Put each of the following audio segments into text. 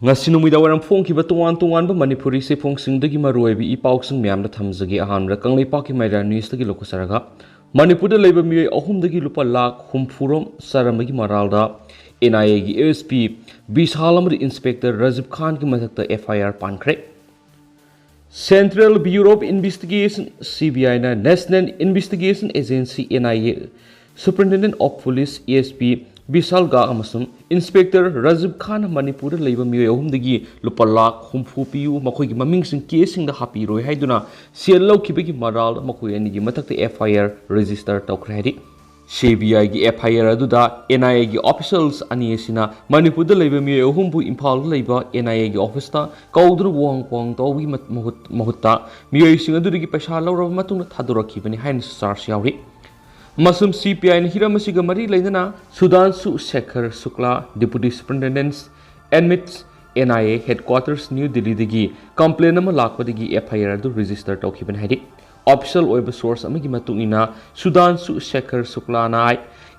ngasi numida waram phongkiba tongan ba manipuri se phongsingdagi maroibi ipausing myamda thamjagi ahanra kanglipaki maira newsdagi lokusaraga manipurda leiba miyoi ahumdagi lupa lakh humfurom saramagi maralda NIA gi ASP Bishalamri Inspector Rajib Khan ki mathakta FIR pankhre Central Bureau of Investigation CBI na National Investigation Agency NIA Superintendent of Police ASP Bishal Ga amasung Inspector Rajib Khan Manipur leiba miyoi ahumdagi lupa lakh humfu piu makoi gi mamingsing casing da hapiroi haiduna sel laukibagi maral makoi ani gi mathakta FIR register tawkhre hadi CBI gi FIR aduda NIA gi officials ani asina Manipur da leiba miyoi ahumbu Imphal leiba NIA gi office ta kaudru wang pong tawgi mahutta miyoi sing adudagi paisa lauraba matungna thadurakhibani hain charge yauri Masum CPI ni hiramasiga mari lainana Sudanshu Shekhar Shukla Deputy Superintendent Admits NIA Headquarters New Delhi dagi complaint ama lakpadagi FIR adu register tawkhiban hadi official oiba source amagi matungina Sudanshu Shekhar Shukla na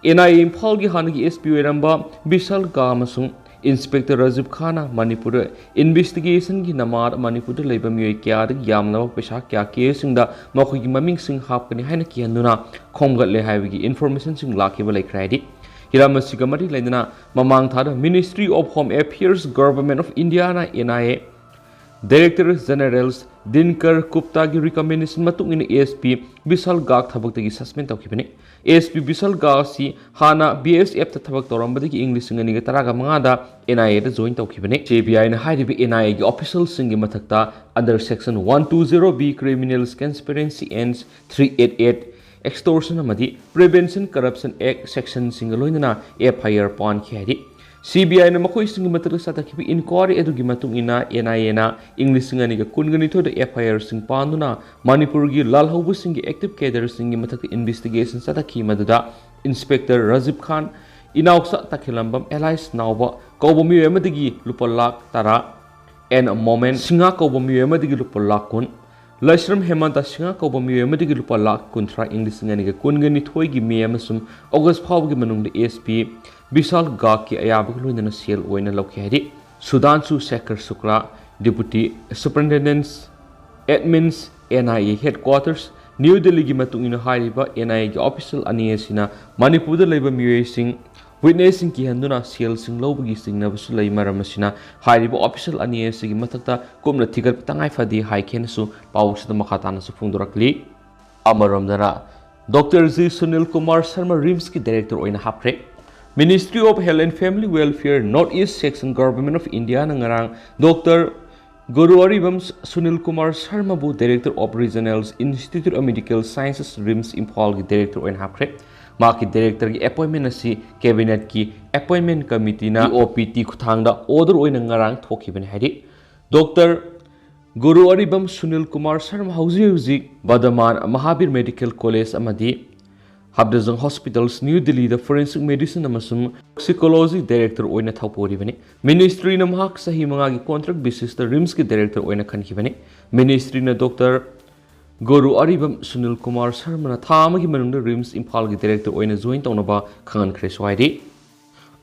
NIA Imphal gi hanagi SP oiramba Bishal Ga amasung Inspector Rajib Khan Manipur investigation gi namar Manipur leiba miyoi kya da yamna pesa kya casing da makoi gi maming sing hapkani haina kianuna khomgatle haibi information sing lakiba laikhradi hiramasiga mari lainana mamang thada Ministry of Home Affairs Government of India na NIA Director Generals Dinkar Gupta gi recommendation matungina ASP Bishal Ga thabak suspend tawkhibani ASP Bishal Ga si hana BSF ta thabak torambadagi English ngani ga taraga mangada NIA da join tawkhibani CBI na hairibi NIA gi official singi mathakta under section 120B Criminal Conspiracy and 388 Extortion amadi Prevention Corruption Act section singaloinana FIR pon khari CBI na makoi singi matak sa takibi inquiry edu gi matungina NIA na English ngani ga kungani thoda FIR sing panduna Manipur gi lalhaubu singi active cadre singi matak investigation sa takhi maduda Inspector Rajib Khan inauksa takhilambam allies nawba kawbami emadigi lupa lakh tara and a moment singa kawbami emadigi lupa lakh kun Lashram Hemanta Singa kawbami emadigi lupa lakh kunthra English ngani ga kungani thoi gi me amasum August phawgi manungda ASP Bishal Ga ki ayabag luinana sel oina lokhi hadi Sudanshu Shekhar Shukla Deputy Superintendent Admins NIA Headquarters New Delhi gi matungina hairiba NIA gi official ania sina Manipur da leiba miyoi sing witnessing ki handuna sel sing lobagi singna basu lei maramasina hairiba official ania sigi matakta kumna thigar tangai fadi haiken su pawsida makhatana su phungdorakli amaramdara Dr. G Sunil Kumar Sharma RIMS ki director oina hapre Ministry of Health and Family Welfare Northeast Section Government of India nangarang Dr. Guru Aribam Sunil Kumar Sharma bu Director of Regional Institute of Medical Sciences RIMS Imphal ki Director oin hapkhre maki Director ki appointment asi Cabinet ki Appointment Committee na OPT khuthangda order oin ngarang thokhibani hadi Dr. Guru Aribam Sunil Kumar Sharma hauzi Badaman Mahabir Medical College amadi Habdazang Hospitals New Delhi the Forensic Medicine amasung Psychology Director oina thapori bani Ministry na mahak sahi mangagi contract basis the RIMS ki Director oina khankhibani Ministry na Dr. Guru Aribam Sunil Kumar Sharma na thamagi manungda RIMS Imphal ki Director oina join tawnaba khangan khre swaidi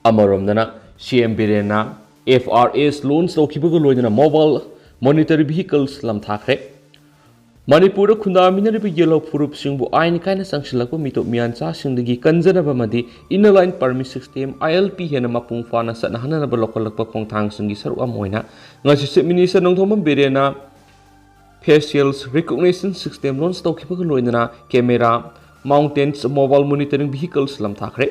amaramdana CM Birena FRS loans tawkhibaga loidana mobile monetary vehicles lam thakre Manipur khundaminariba yellow furup singbu ain kaina sangsilakpa mitop miancha singdagi kanjanaba madi inner line permit system ILP hena mapung fana satna hananaba lokalakpa khongthang singi saru amoina ngasi se minister nongthoma berena facials recognition system launch tawkhibaga loinana camera mountains mobile monitoring vehicles lam thakre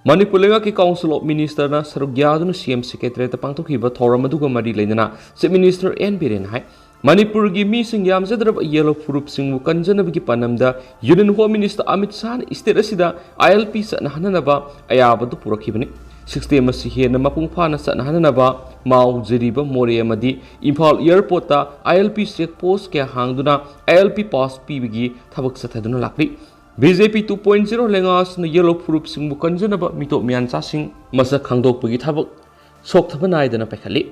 Manipur lenga ki council of minister na sarugyadunu CM secretary ta pangtokhiba thoramaduga mari leinana se minister N Biren hai Manipur gi mi sing yam zadrab yellow furup singbu kanjanab gi panamda Union Home Minister Amit Shah state asida ILP sa nahanaba ayabadu purakhibani 16 masi hena mapung phana sa nahanaba mau jeriba more amadi Imphal airport ta ILP check post kya hangduna ILP pass pibigi thabak sathaduna lakri BJP 2.0 lengas na yellow furup singbu kanjanaba mito miancha sing masa khangdokpagi thabak sok thabanai dana pekhali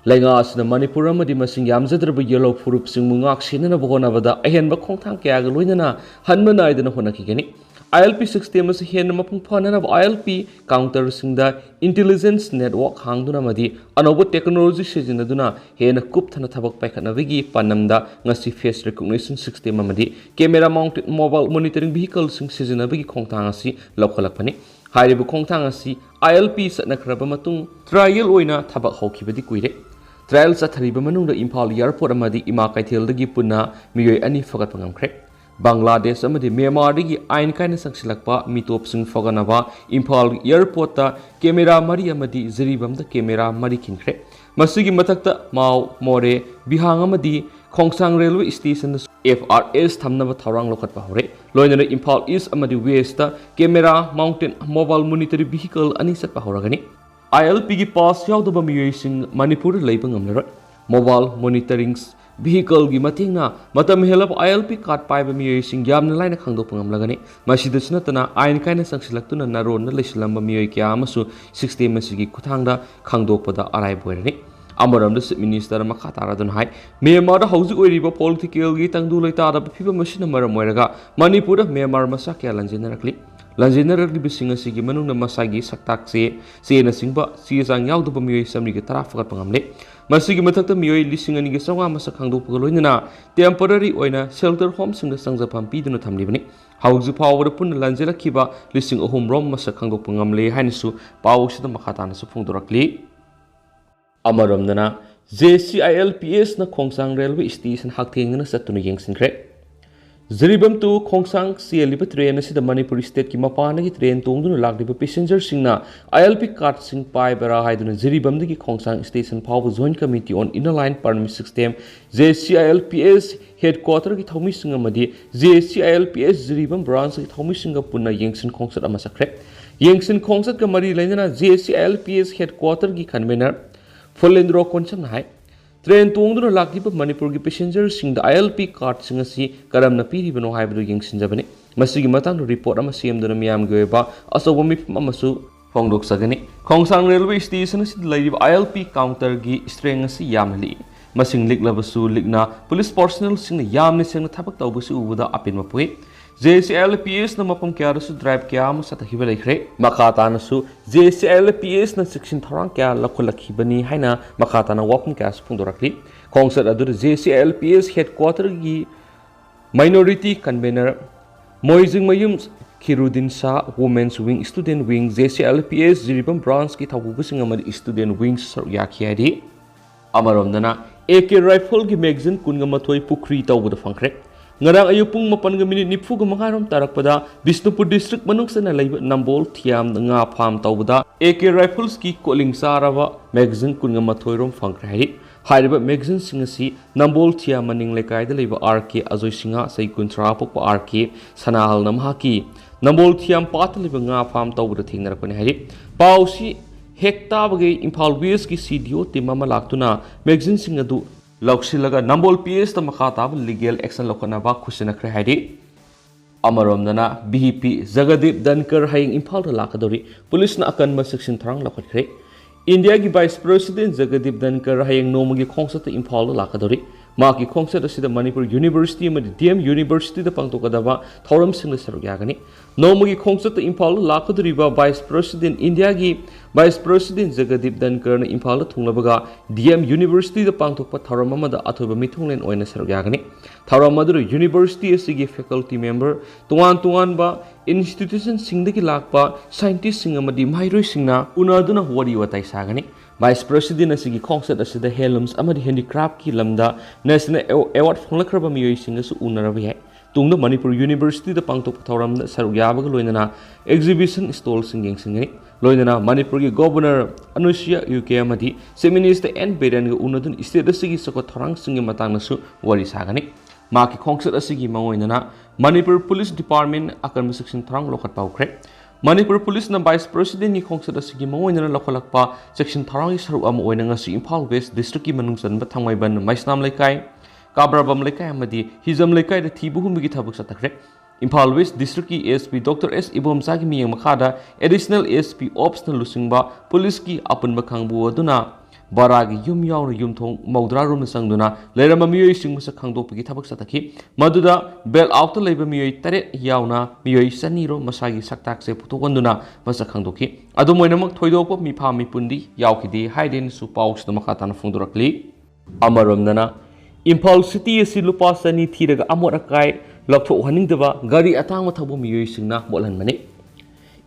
Lengas na Manipur amadi masing yamjadraba yellow furup sing mungak sinana bogona bada ahen ba khongthang kya ga loinana hanma naidana honakigani ILP system as hen mapung phana ILP counter singda intelligence network hangduna madi anobo technology sijinaduna hen kup thana thabak paikhatna wigi panamda ngasi face recognition system amadi camera mounted mobile monitoring vehicle sing sijinabagi khongthang asi lokhalakpani hairibu khongthang asi ILP satnakraba matung trial oina thabak hokibadi kuire trial sathariba manungda Imphal airport amadi ima kaithel punna miyoi ani fagat pangamkhre Bangladesh amadi Myanmar dagi ain kaina sangsilakpa mitop sing faganaba Imphal airport ta camera mari amadi ziribam da camera mari kinkhre masigi mathakta mau more bihang amadi khongsang railway station FRS thamnaba thaurang lokhatpa hore loinana Imphal East amadi West ta camera mounted mobile monitoring vehicle ani satpa horagani ILP gi pass yaudaba miyoi sing Manipur leibang amlaroi mobile monitoring vehicle gi matingna matam helap ILP card paiba miyoi sing yamna laina khangdopang amlagani masidasna tana ain kaina sangsilaktuna naron na leislamba miyoi kya amasu 60 masigi kuthangda khangdokpada arai boirani amaram the minister makataradun hai Myanmar da hauji oiriba political gi tangdu leita da phiba masina maram moiraga Manipur da Myanmar masa kya lanjina rakli Lanjiner di bising asigi manung na masagi saktak se na singba si sang yaw do miyoi samni ge tara fagat pangamle masigi mathakta miyoi lising ani ge sawa masak khangdo pagaloina temporary oina shelter home sing sangja pampi duna thamlibani hauju power pun lanjela khiba lising ahum rom masak khangdo pangamle hainisu paw sida makhata na su phungdorakli amaramdana JCILPS na khongsang railway station haktheng na satuna yengsinkhre Ziribam tu khongsang sialiba train asida Manipur state ki mapana ki train tongduna lakliba passenger singna ILP card sing pai bara haiduna Ziribam ki khongsang station power joint committee on inner line permit system JCILPS headquarter ki thomi singa madi JCILPS Ziribam branch ki thomi singa punna yengsin khongsat ama sakre yengsin khongsat ka mari lainana JCILPS headquarter ki convener Folendro konsam hai Train tongduna lakliba Manipur ki passenger sing the ILP card sing asi karam na piri bano haibdu yengsinjabani masigi matang report ama semduna miyam goeba asobo mipam amasu phongdok sagani khongsang railway station asi laiba ILP counter gi streng asi yamli masing liklabasu likna police personnel sing yamne sing thabak tawbusu ubuda apin mapui JCILPS na mapam kya rasu drive kya ama satahiba laikre makata nasu JCILPS na section tharang kya lakholakibani haina makata na wapam kya phungdorakli khongsat adur JCILPS headquarter gi minority convener Moizing Mayum Kirudin Sa Women's Wing Student Wing JCILPS Ziribam branch ki thabu sing amari student wings yakhiadi amaramdana AK Riffle gi magazine kunga mathoi pukhri tawbuda phangkhre ngarang ayupung mapan ga minute nifu ga mangarom tarakpada Bisnupur district manuksana laiba nambol thiam nga farm tawbuda AK Rifles ki calling sarava magazine kunga mathoirom phangkhre hai hairiba magazine singasi nambol thiam maning lekai da laiba RK Ajoy Singa sai kuntra pokpa RK sanahal namhaki nambol thiam pat laiba nga farm tawbuda thingnarakpani hai pausi hekta bage Imphal West ki CDO timama laktuna magazine singadu Lauksilaga Nambol PS ta makata legal action lokana ba khusina khre haidi amaramdana BHP Jagadip Dankar haying Imphal ta lakadori police na akan ma section tharang lokhat khre India ki vice president Jagadip Dankar haying nomugi khongsat Imphal lakadori ma ki khongsat asida Manipur University ma DM University da pangtokadaba thoram singna saruk yagani nomugi khongsat Imphal lakadori ba vice president India ki vice president Jagadip Dankar na Imphal thunglabaga DM University da pangtokpa thoram amada athoba mithunglen oina saruk yagani thoram adur university asigi faculty member tuan ba institution singdagi lakpa scientist sing amadi mairoi singna unaduna wari watai sagani Vice President asigi khongsat asida helums amadi handicraft ki lamda national award phonglakraba miyoi singasu unarabi hai tungda Manipur University da pangtok thoram da sarugyabaga loinana exhibition stall singing singani loinana Manipur ki governor Anushya UK amadi Minister N Beran ga unadun state asigi sako thorang singi matang nasu wari sagani maki khongsat asigi mangoinana Manipur Police Department akan section thorang lokhat paukre Manipur Police na Vice President ni khongsat asigi mangoinana lokholakpa section tharangi saru am oina ngasi Imphal West District ki manungsan ba thangmaiban Maisnam Laikai Kabrabam Laikai amadi Hizam Laikai da thibuhum gi thabuk satakre Imphal West District ki ASP Dr. S Ibomsa ki miyang makhada additional ASP Ops na lusingba police ki apan bakhangbu aduna baragi yum yauna yumthong maudra rum sangduna lerama miyoi sing masa khangdokpagi thabak satakhi maduda bel out leba miyoi tare yauna miyoi saniro masagi saktak se putokonduna masa khangdokhi adu moinamak thoidokpa mipa mipundi yaukidi haiden su pauks na makata na phungdorakli amaramdana Imphal City asi lupa sani thiraga amot akai laptho haningdaba gari atang mathabo miyoi singna bolhanmani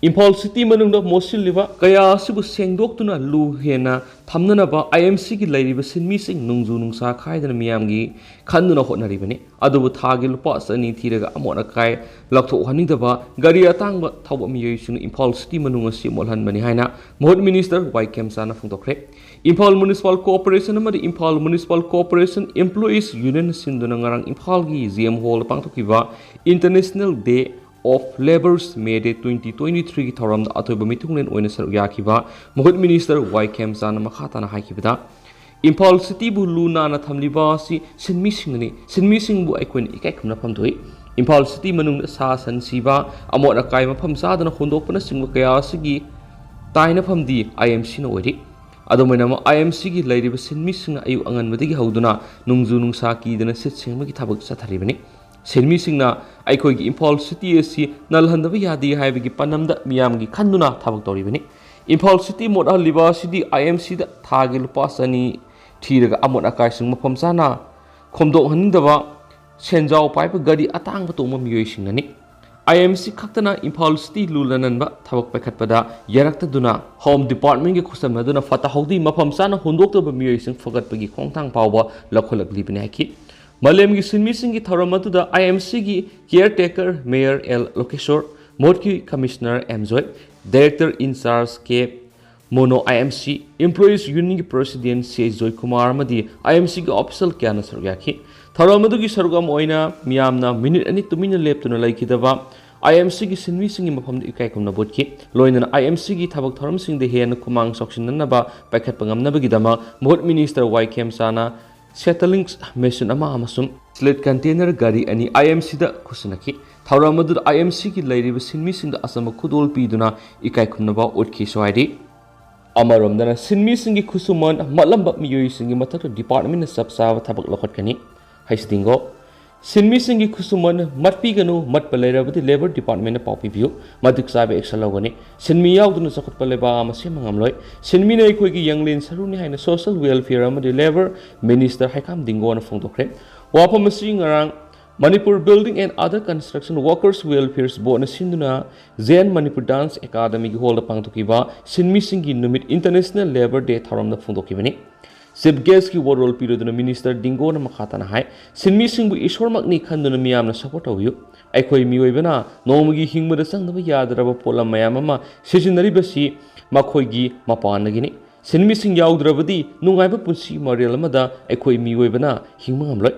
Imphal City manungda mosil liba kaya asibu sengdoktuna lu hena thamnanaba IMC gi lairiba sinmi sing nungju nungsa khaidana miyamgi khanduna hotnaribani adubu thagi lupa sani thiraga amot akai laptho haningdaba gari atang thabo miyoi sing Imphal City manunga si molhanmani haina mohot minister YKM sana phungdokre Imphal Municipal Corporation amadi Imphal Municipal Corporation Employees Union sinduna ngarang Imphal gi GM Hall pangthokiba International Day of Labor's May Day 2023 ki thoramda athoiba mitunglen oina saru yakiba mohot minister YKM sana makhata na haikibada Imphal City bu luna na thamliba si sinmi sing bu aikon ikai khumna phamdoi Imphal City manung sa san siba amot akai mapham sadana hondokpana singba kaya sigi taina phamdi IMC na ori adomainama IMC gi lairiba sinmi singna ayu anganmadagi hauduna nungju nungsa kidana sit singmagi thabak satharibani sinmi singna aikoigi Imphal City asi nalhandaba yadi haibagi panamda miyamgi khanduna thabak toribani Imphal City mod aliba sidi IMC da thagi lupa sani thiraga amot akai sing mafam sana khomdok hanindaba senjau paipa gari atangba tongma miyoi singnani IMC khaktana Imphal City lulananba thabak paikhatpada yaraktaduna Home Department gi khusamnaduna fata hodi mafam sana hondoktaba miyoi sing fagatpagi khongthang pawba lakholakli haki Malem gi sinmi sing gi tharamatuda IMC gi caretaker Mayor L Lokeshwar Modki Commissioner M Joy Director in charge K Mono IMC Employees Union gi President C Joy Kumar amadi IMC gi official kyana sargyaki Tharamadu gi sarugam oina miyamna minute ani tumina leptuna laikidaba IMC gi sinmi singi mafam ikai kumna botki loinana IMC gi thabak tharam sing de hen kumang soksinanaba paikhat pangamnaba gi dama mohot minister YKM sana settling machine ama amasum slate container gari ani IMC da khusinaki thauramadu IMC gi lairiba sinmi sing da asama khudol piduna ikai khumnaba otkhi soidi amaromdana sinmi singi khusuman malamba miyoi singi mathak department na sabsa thabak lokhatkani haistingo sinmi singi khusuman matpiganu matpalairabati labor department na paupi view madik sabe exalogani sinmi yauduna sakut paleba amase mangamloi sinmi nei khoigi yanglin saruni haina social welfare amadi labor minister haikam dingo na phongdokre wapamasi ngarang Manipur Building and Other Construction Workers Welfare Board na sinduna Zen Manipur Dance Academy gi hall pangthokiba sinmi singi numit International Labor Day tharam na phongdokibani Chief guest ki role piroduna minister dingo na makhata na hai sinmi singbu ishwar makni khanduna miyam na support awiyu aikhoi miyoibana nomagi hingmada sangdaba yadraba polam mayam ama sijinari basi makhoi gi mapanagini sinmi sing yaudrabadi nungaiba punsi marial amada aikhoi miyoibana hingmangamloi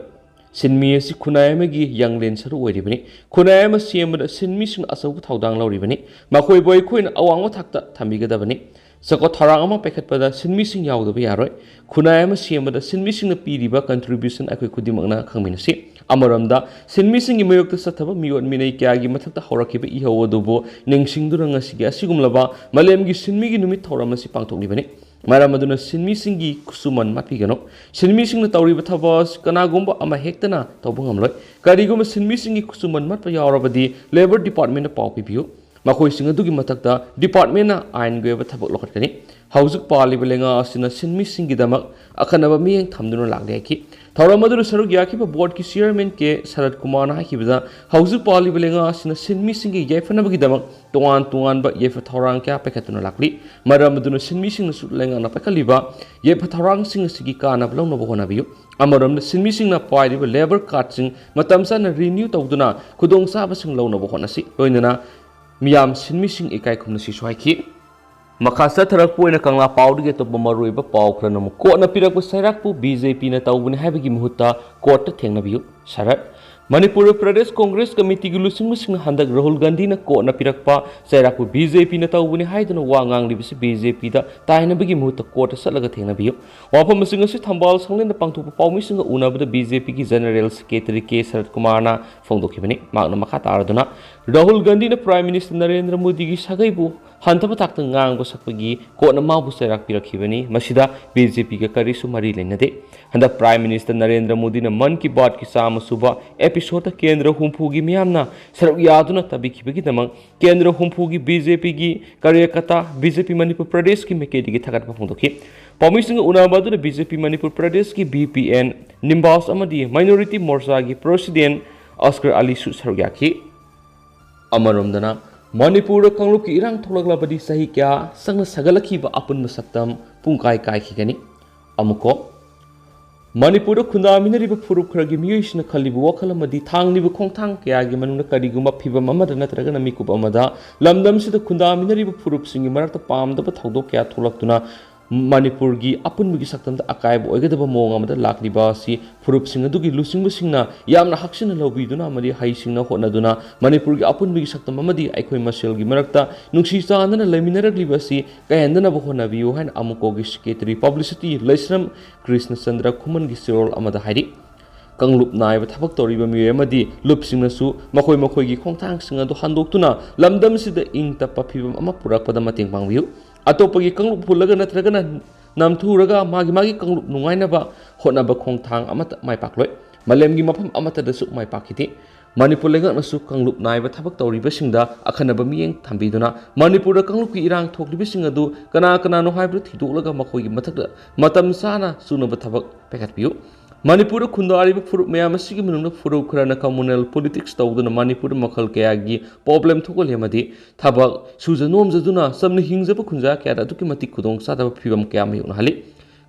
sinmi asi khunayama gi yanglen saru oiribani khunayama siamada sinmi sing asabu thaudang lauribani makhoi boi khoina awangwa thakta thamigadabani Sako tharang ama paikhatpada sinmi sing yaudaba yaroi khunai ama siamada sinmi sing na piriba contribution akoi khudimangna khangminasi amaramda sinmi sing gi mayokta sathaba miyon minai kya gi mathakta horakiba ihawodubo ningsingdura ngasi gi asigumlaba malem gi sinmi gi numit thoramasi pangthoklibani maramaduna sinmi sing gi kusuman mapigano sinmi sing na tawriba thabas kanagumba ama hektana tawbangamloi kariguma sinmi sing gi kusuman matpa yaurabadi labor department na pawpibiu Makoi singa dugi matakta department na ain goeba thabak lokhatkani hausuk paliba lenga asina sinmi singi damak akhanaba miyeng thamduna lagle ki thauramadu saruk yakiba board ki chairman ke Sarat Kumar na hakibada hausuk paliba lenga asina sinmi singi yefana bagi damak tuan ba yefa thaurang kya pakatuna lakli maramadu sinmi sing su lenga na pakaliba yefa thaurang sing sigi kana blong no bhona biyu amaram sinmi sing na pairiba labor card sing matamsa na renew tawduna khudong sa ba sing lawna bhona si loinana Miyam sinmi sing ikai kumna si swaiki makasa tharak poina kangla pawdige to bamaruiba pawkhranam ko na pirakpu sairakpu BJP na tawbuni haibagi muhutta court ta thengnabiu sarat Manipur Pradesh Congress Committee gi lusing musing handak Rahul Gandhi na ko na pirakpa sairakpu BJP na tawbuni haiduna wangang libisi BJP da taina bagi muhutta court salaga thengnabiu wapam musing si thambal sanglin na pangthupa pawmi singa unabada BJP ki General Secretary K Sarat Kumar na phongdokhibani magna makha taraduna Rahul Gandhi na Prime Minister Narendra Modi gi sagai bu hantaba takta ngang sakpagi kotna mabu serak pirakibani masida BJP ga karisu mari lenade handa Prime Minister Narendra Modi na Man Ki Baat ki sama suba episode kendra humpugi miyamna saruk yaduna tabikibagi damang kendra humpugi BJP gi karyakata BJP Manipur Pradesh ki mekedi gi thagat pangdoki Pamising unabadu BJP Manipur Pradesh ki BPN Nimbas amadi Minority Morcha gi President Oscar Ali su saruk yaki amaromdana Manipur Kanglup ki irang tholaklabadi sahi kya sangna sagalakhiba apun masaktam pungkai kai khigani amuko Manipur khundaminariba furup khragi miyuisna khalibu wakhala madi thangnibu khongthang kya gi manuna kariguma phibam amada natraga namikup amada lamdam sida khundaminariba furup singi marakta pamdaba thodok kya tholaktuna Manipur gi apun mugi saktamda akaibu oigadaba mong amada lakliba si furup singa dugi lusingbu singna yamna haksina lobiduna amadi hai singna honaduna Manipur gi apun mugi saktam amadi aikhoi masel gi marakta nungsi chaandana leminaragliba si kayandana bohona biu hain amuko gi secretary publicity Laisram Krishna Chandra Khuman gi sirol amada hairi Kanglup naiba thabak toriba miye amadi lupsingna su makhoi gi khongthang singa do handoktuna lamdam sida ing tappa phibam ama purakpada mating pangbiu atopagi kanglup phulaga natragana namthuraga magi kanglup nungainaba honaba khongthang amata mai pakloi malemgi mafam amata dasu mai pakhiti Manipur lenga nasu kanglup naiba thabak toriba singda akhanaba miyeng thambiduna Manipur da kanglup ki irang thokliba singa du kana no haibru thidolaga makhoi gi mathakda matam sana sunaba thabak pekatpiu Manipur khundariba furup mayam asigi manungna furup khrana communal politics tawduna Manipur makhal kaya gi problem thokol hemadi thabak sujanom jaduna samni hingjaba khunja kya da tuki matik khudong sadaba phibam kya mayuna hali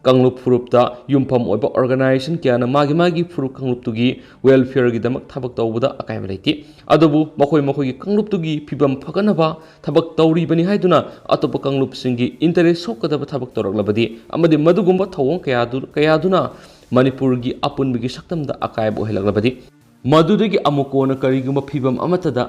Kanglup furupta yumpham oiba organization kya na magi furup kanglup tugi welfare gi damak thabak tawbuda akai balati adobu makhoi gi kanglup tugi phibam phaganaba thabak tawri bani haiduna atopa kanglup singi interest sokadaba thabak tawraklabadi amadi madugumba thawong kaya duna Manipur gi apun bigi saktamda akaibu helaglabadi madudagi amukona karigumba phibam amatada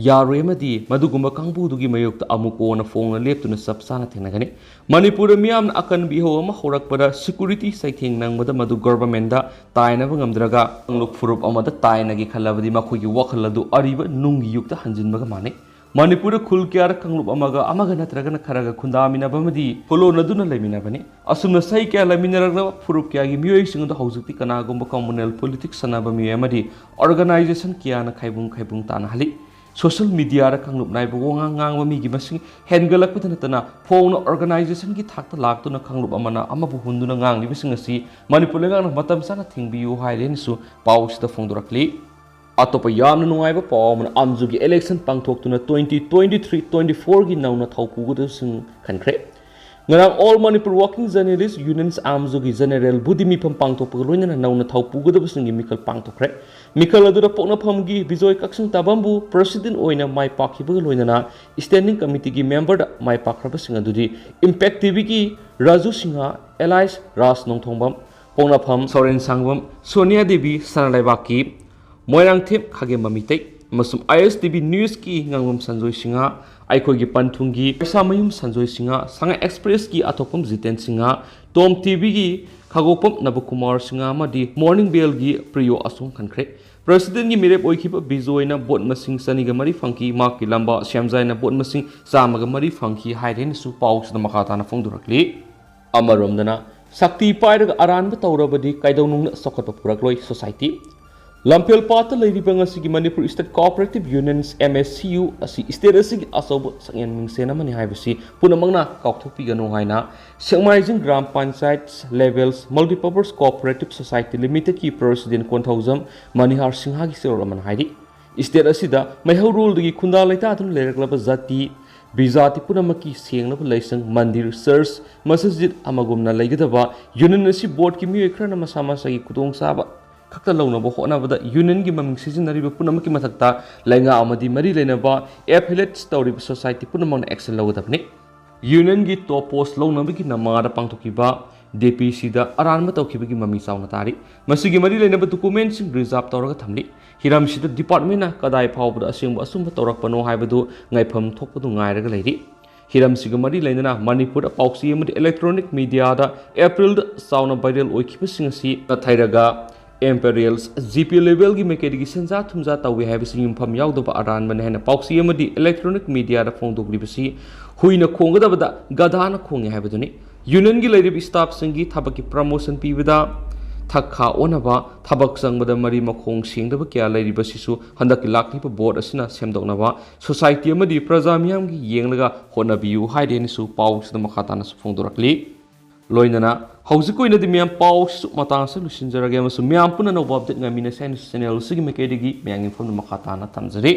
yaremadi madugumba kangbudugi mayokta amukona phongna leptuna sapsana thenagani Manipur miyamna akan biho ama horakpada security saitheng nangmada madu government da taina bangamdraga angluk furup amada taina gi khalabadi makhogi wakhaladu ariba nungi yukta hanjinbaga mane Manipur khul kyar kanglup amaga natragana kharaga khundamina bamadi polo naduna lemina bani asumna sai kya lemina ragna furup kya gi miyoi singda hauzukti kana gomba communal politics sanaba mi amadi organization kya na khaibung tan hali social media ra kanglup nai bo ngang mi gi masing hengalak patana tana phone organization gi thakta laktuna kanglup amana amabu hunduna ngang ni bising asi Manipur lenga matam sana thingbiu haiden su pausida phongdorakli Atopa yamna nungaiba pawman amzugi election pangthoktuna 2023-24 gi nauna thaupugudu sing khankhre ngarang all Manipur working journalists unions amzugi general budimi pham pangthokpag loina nauna thaupugudu sing mikal pangthokre mikal adura pokna phamgi bijoy kaksing tabambu president oina mai pakhiba loina standing committee gi member da mai pakraba sing adudi impact tv gi Raju Singha Elias Ras Nongthongbam pokna pham Soren Sangbam Sonia Devi Sanalaibaki Moirang Thip Khage Mamitek Masum ISTV News ki ngangum Sanjoy Singa Aikogi Panthungi Samayum Sanjoy Singa Sanga Express ki Atopam Ziten Singa Tom TV gi Khagopam Nabukumar Singa Madi Morning Bell gi Priyo Asung Khankhre President gi Mirep Oikhiba Bijoina Bot Masing Saniga Mari Phangki Mark Lamba Syamjaina Bot Masing Samaga Mari Phangki Haiden Su Paus na Makatana Phongdurakli Amaromdana Sakti Pairaga Aranba Taurabadi Kaidonung Sokotpa Purakloi Society Lampel Pata Lady Bangasigi Manipur State Cooperative Unions MSCU asi state asigi asobo sangyan mingsena mani haibasi punamangna kaukthokpi gano haina Sengmaijing Gram Panchayat levels multipurpose cooperative society limited ki president Konthaujam Manihar Singha gi seroraman haidi state asida maihau rule dagi khunda laita adun leraklaba jati Bizati punamaki sengnaba laisang mandir church masjid amagumna laigidaba union asi board ki mi ekhrana masama sagi kudong saba Kakta launaba honabada union gi maming sizinariba punamaki mathakta lainga amadi mari leinaba affiliates tawriba society punamangna action lawdabni union gi top post launaba gi namara pangthokiba DPC da aranma tawkhiba gi mami sauna tari masigi mari leinaba documents reserve tawraga thamli hiram sida department na kadai phawbada asingba asumba tawrakpano haibadu ngaifam thokpadu ngairaga leiri hiram siga mari leinana Manipur pauksi amadi electronic media da April da sauna viral oikhiba singasi thairaga Imperials GP level की मैकेडी सेंजा थुमजा तवे है यूफम यादव अरान है Pasi electronic media फोंदोली हुईना खोंगदबदा गधाना खोंगे है union की लेरिब staff संगी थबक की promotion पीबदा थखा ओनबा थबक संगबदा मरी मखोंग सिंगदब क्या लेरिबसिसु हंदक लाक्लिब बोर्ड असिना सेमदोकनबा सोसाइटी अमदी प्रजा मियाम की येंगलगा होनबियु हाइदेनिसु पाउसद मखाताना फोंदोरकली लोइनना हौजिक ओइनदि मियाम पाउस मतांस लुसिनजरगे मसु मियाम पुना नोब update ngami na channel sigi mekedigi myang info मखाताना थमजरी।